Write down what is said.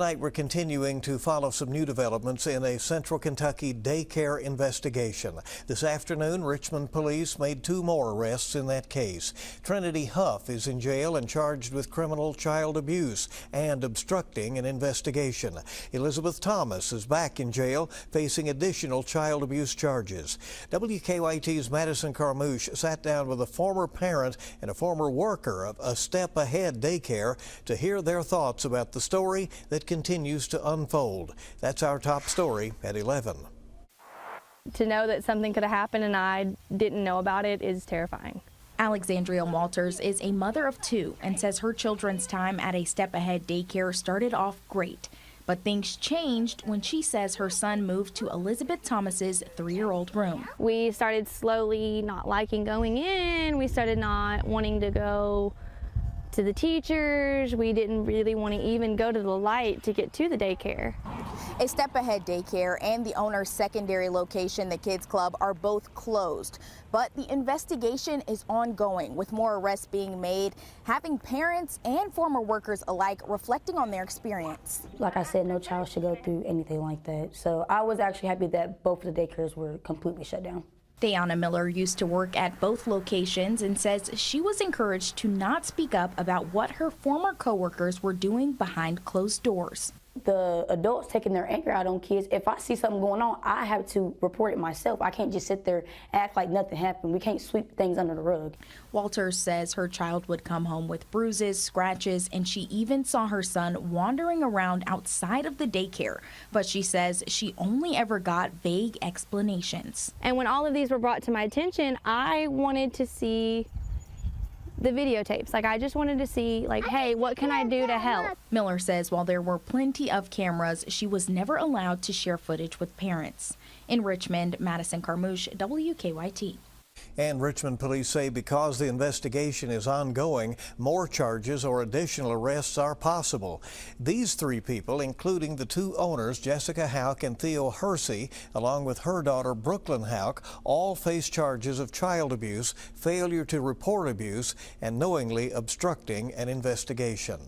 Tonight we're continuing to follow some new developments in a Central Kentucky daycare investigation. This afternoon, Richmond police made 2 more arrests in that case. Trinity Huff is in jail and charged with criminal child abuse and obstructing an investigation. Elizabeth Thomas is back in jail facing additional child abuse charges. WKYT's Madison Carmouche sat down with a former parent and a former worker of A Step Ahead Daycare to hear their thoughts about the story that continues to unfold. That's our top story at 11. To know that something could have happened and I didn't know about it is terrifying. Alexandria Walters is a mother of 2 and says her children's time at A Step Ahead Daycare started off great. But things changed when she says her son moved to Elizabeth Thomas's 3-year-old room. We started slowly not liking going in. We started not wanting to go to the teachers. We didn't really want to even go to the light to get to the daycare. A Step Ahead Daycare and the owner's secondary location, the Kids Club, are both closed. But the investigation is ongoing, with more arrests being made, having parents and former workers alike reflecting on their experience. Like I said, no child should go through anything like that. So I was actually happy that both of the daycares were completely shut down. Dayana Miller used to work at both locations and says she was encouraged to not speak up about what her former coworkers were doing behind closed doors. The adults taking their anger out on kids, if I see something going on, I have to report it myself. I can't just sit there and act like nothing happened. We can't sweep things under the rug. Walters says her child would come home with bruises, scratches, and she even saw her son wandering around outside of the daycare. But she says she only ever got vague explanations. And when all of these were brought to my attention, I wanted to see the videotapes. Like, I just wanted to see, like, hey, what can I do to help? Miller says while there were plenty of cameras, she was never allowed to share footage with parents. In Richmond, Madison Carmouche, WKYT. And Richmond police say because the investigation is ongoing, more charges or additional arrests are possible. These 3 people, including the 2 owners, Jessica Houck and Theo Hersey, along with her daughter Brooklyn Houck, all face charges of child abuse, failure to report abuse, and knowingly obstructing an investigation.